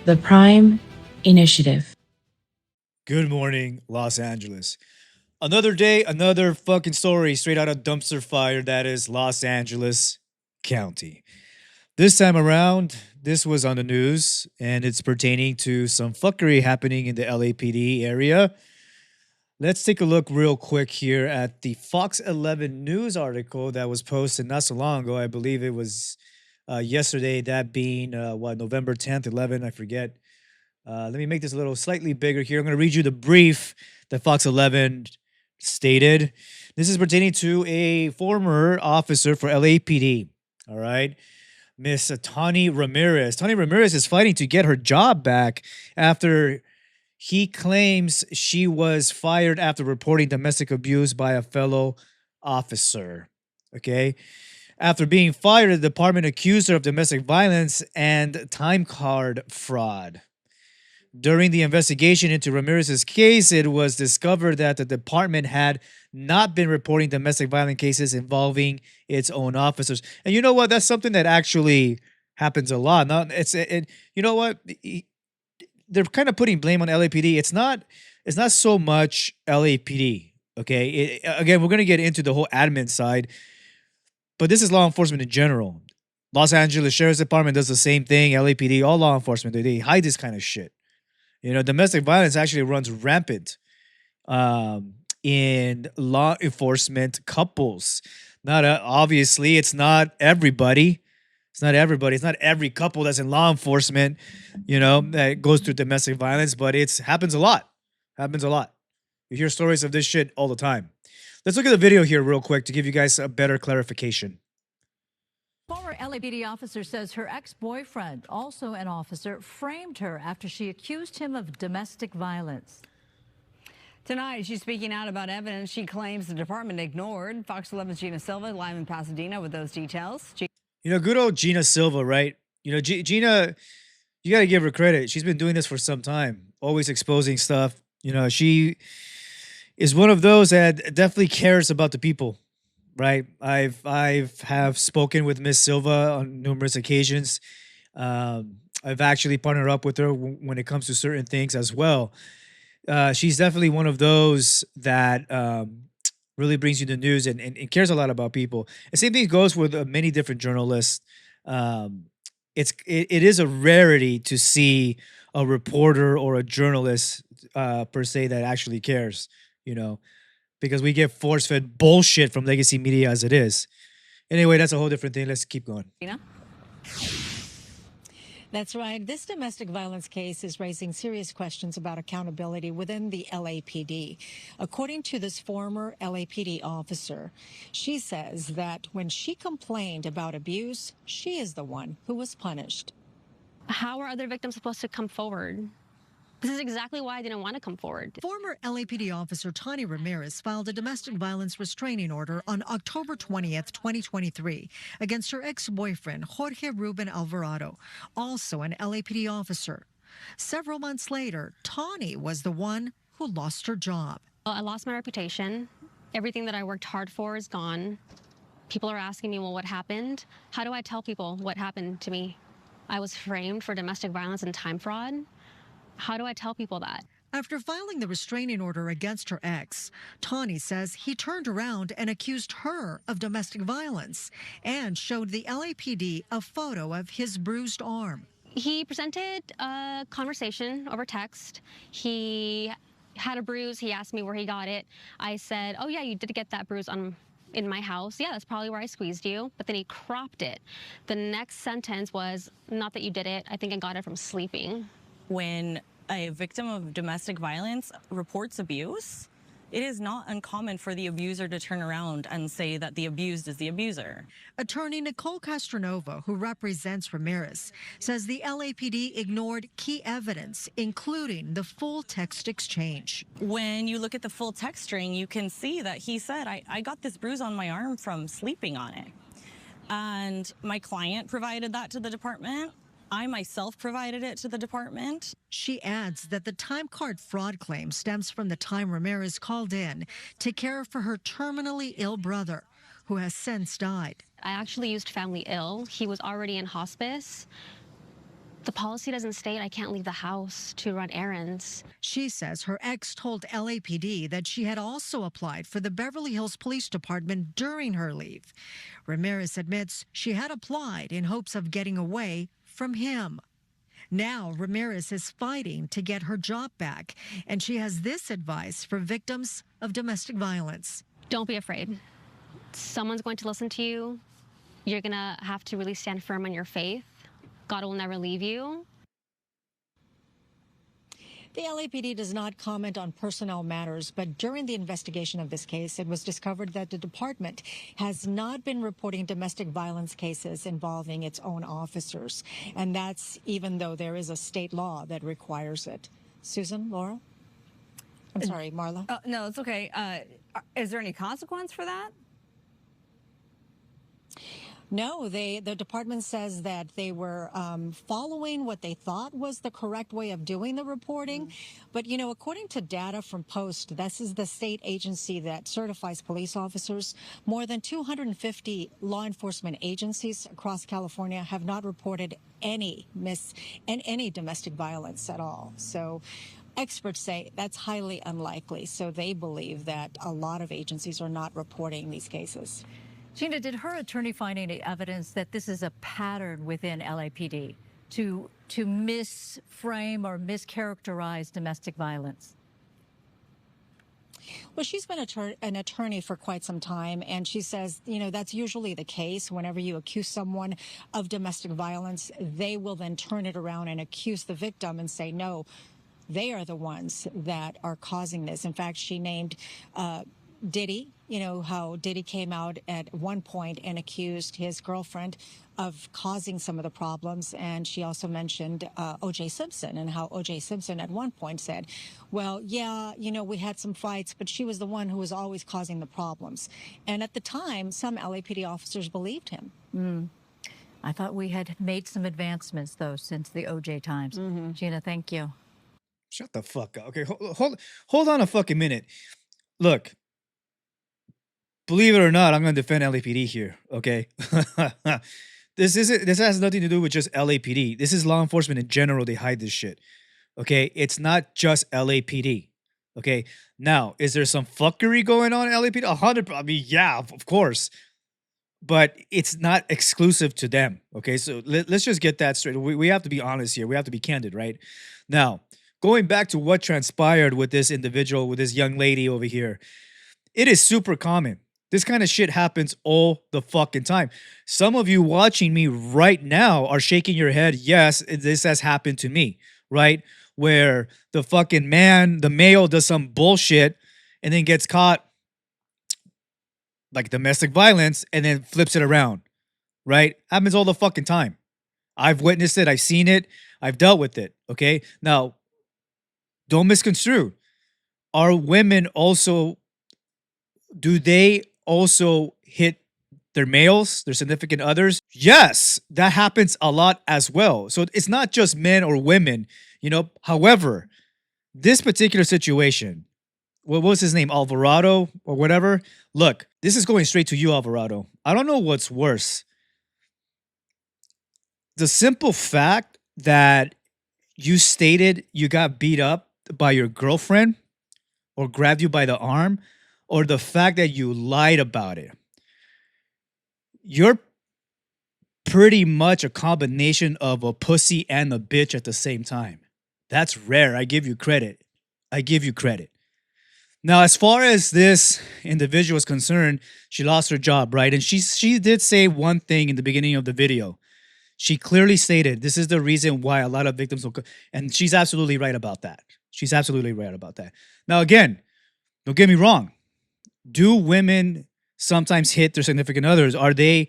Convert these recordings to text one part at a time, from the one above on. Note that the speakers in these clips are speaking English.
The Prime Initiative. Good morning, Los Angeles. Another day, another fucking story straight out of dumpster fire that is Los Angeles County. This time around, this was on the news and it's pertaining to some fuckery happening in the LAPD area. Let's take a look real quick here at the Fox 11 news article that was posted not so long ago. I believe it was yesterday, that being November 10th, 11, I forget. Let me make this a little slightly bigger here. I'm going to read you the brief that Fox 11 stated. This is pertaining to a former officer for LAPD. All right. Miss Tani Ramirez. Tani Ramirez is fighting to get her job back after he claims she was fired after reporting domestic abuse by a fellow officer. Okay. After being fired, the department accused her of domestic violence and time card fraud. During the investigation into Ramirez's case, it was discovered that the department had not been reporting domestic violence cases involving its own officers. And you know what? That's something that actually happens a lot. Not you know what? They're kind of putting blame on LAPD. It's not so much LAPD. Okay. Again, we're going to get into the whole admin side, but this is law enforcement in general. Los Angeles Sheriff's Department does the same thing. LAPD, all law enforcement, they hide this kind of shit. You know, domestic violence actually runs rampant in law enforcement couples. Not obviously, it's not everybody. It's not everybody. It's not every couple that's in law enforcement, you know, that goes through domestic violence, but it happens a lot. Happens a lot. You hear stories of this shit all the time. Let's look at the video here real quick to give you guys a better clarification. Former LAPD officer says her ex-boyfriend, also an officer, framed her after she accused him of domestic violence. Tonight, she's speaking out about evidence she claims the department ignored. Fox 11's Gina Silva live in Pasadena with those details. You know, good old Gina Silva, right? You know, Gina, you got to give her credit. She's been doing this for some time, always exposing stuff. You know, she is one of those that definitely cares about the people. Right, I've have spoken with Miss Silva on numerous occasions. I've actually partnered up with her when it comes to certain things as well. She's definitely one of those that really brings you the news and cares a lot about people. The same thing goes with many different journalists. It is a rarity to see a reporter or a journalist per se that actually cares. You know, because we get force-fed bullshit from legacy media as it is. Anyway, that's a whole different thing. Let's keep going. That's right. This domestic violence case is raising serious questions about accountability within the LAPD. According to this former LAPD officer, she says that when she complained about abuse, she is the one who was punished. How are other victims supposed to come forward? This is exactly why I didn't want to come forward. Former LAPD officer Tani Ramirez filed a domestic violence restraining order on October 20th, 2023, against her ex-boyfriend, Jorge Ruben Alvarado, also an LAPD officer. Several months later, Tani was the one who lost her job. I lost my reputation. Everything that I worked hard for is gone. People are asking me, well, what happened? How do I tell people what happened to me? I was framed for domestic violence and time fraud. How do I tell people that? After filing the restraining order against her ex, Tani says he turned around and accused her of domestic violence and showed the LAPD a photo of his bruised arm. He presented a conversation over text. He had a bruise. He asked me where he got it. I said, oh, yeah, you did get that bruise in my house. Yeah, that's probably where I squeezed you. But then he cropped it. The next sentence was, not that you did it. I think I got it from sleeping. When a victim of domestic violence reports abuse, it is not uncommon for the abuser to turn around and say that the abused is the abuser. Attorney Nicole Castronova, who represents Ramirez, says the LAPD ignored key evidence, including the full text exchange. When you look at the full text string, you can see that he said, I got this bruise on my arm from sleeping on it. And my client provided that to the department. I myself provided it to the department. She adds that the time card fraud claim stems from the time Ramirez called in to care for her terminally ill brother, who has since died. I actually used family ill. He was already in hospice. The policy doesn't state I can't leave the house to run errands. She says her ex told LAPD that she had also applied for the Beverly Hills Police Department during her leave. Ramirez admits she had applied in hopes of getting away from him. Now, Ramirez is fighting to get her job back, and she has this advice for victims of domestic violence. Don't be afraid. Someone's going to listen to you. You're going to have to really stand firm on your faith. God will never leave you. The LAPD does not comment on personnel matters, but during the investigation of this case, it was discovered that the department has not been reporting domestic violence cases involving its own officers. And that's even though there is a state law that requires it. Susan, Laura? I'm sorry, Marla? No, it's okay. Is there any consequence for that? No, the department says that they were following what they thought was the correct way of doing the reporting. But, you know, according to data from Post, this is the state agency that certifies police officers. More than 250 law enforcement agencies across California have not reported any domestic violence at all. So experts say that's highly unlikely. So they believe that a lot of agencies are not reporting these cases. Gina, did her attorney find any evidence that this is a pattern within LAPD to misframe or mischaracterize domestic violence? Well, she's been an attorney for quite some time, and she says, you know, that's usually the case. Whenever you accuse someone of domestic violence, they will then turn it around and accuse the victim and say, no, they are the ones that are causing this. In fact, she named Diddy, you know, how Diddy came out at one point and accused his girlfriend of causing some of the problems. And she also mentioned O.J. Simpson and how O.J. Simpson at one point said, well, yeah, you know, we had some fights, but she was the one who was always causing the problems. And at the time, some LAPD officers believed him. I thought we had made some advancements, though, since the O.J. times. Gina, thank you. Shut the fuck up. Okay, hold on a fucking minute. Look, believe it or not, I'm going to defend LAPD here, okay? This has nothing to do with just LAPD. This is law enforcement in general. They hide this shit, okay? It's not just LAPD, okay? Now, is there some fuckery going on in LAPD? 100, I mean, yeah, of course. But it's not exclusive to them, okay? So let's just get that straight. We have to be honest here. We have to be candid, right? Now, going back to what transpired with this individual, with this young lady over here, it is super common. This kind of shit happens all the fucking time. Some of you watching me right now are shaking your head. Yes, this has happened to me, right? Where the fucking man, the male does some bullshit and then gets caught like domestic violence and then flips it around, right? Happens all the fucking time. I've witnessed it. I've seen it. I've dealt with it, okay? Now, don't misconstrue. Are women also, do they also hit their males, their significant others? Yes, that happens a lot as well. So it's not just men or women, you know. However, this particular situation, what was his name, Alvarado or whatever? Look, this is going straight to you, Alvarado. I don't know what's worse. The simple fact that you stated you got beat up by your girlfriend or grabbed you by the arm, or the fact that you lied about it. You're pretty much a combination of a pussy and a bitch at the same time. That's rare. I give you credit. I give you credit. Now, as far as this individual is concerned, she lost her job, right? And she did say one thing in the beginning of the video. She clearly stated this is the reason why a lot of victims will, and she's absolutely right about that. She's absolutely right about that. Now, again, don't get me wrong. Do women sometimes hit their significant others? Are they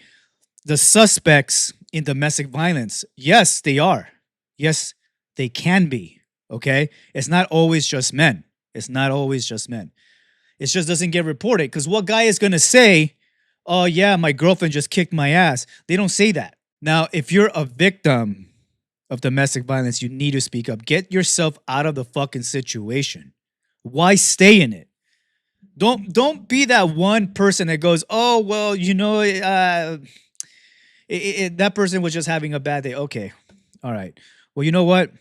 the suspects in domestic violence? Yes, they are. Yes, they can be. Okay? It's not always just men. It's not always just men. It just doesn't get reported because what guy is going to say, oh, yeah, my girlfriend just kicked my ass? They don't say that. Now, if you're a victim of domestic violence, you need to speak up. Get yourself out of the fucking situation. Why stay in it? Don't be that one person that goes, oh, well, you know, that person was just having a bad day. Okay. All right. Well, you know what?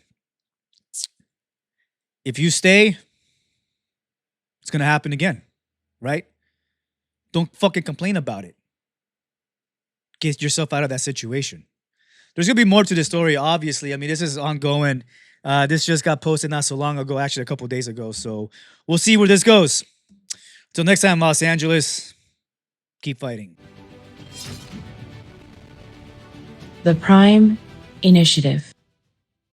If you stay, it's going to happen again, right? Don't fucking complain about it. Get yourself out of that situation. There's going to be more to this story, obviously. I mean, this is ongoing. This just got posted not so long ago, actually a couple days ago. So we'll see where this goes. Until next time, Los Angeles, keep fighting. The Prime Initiative.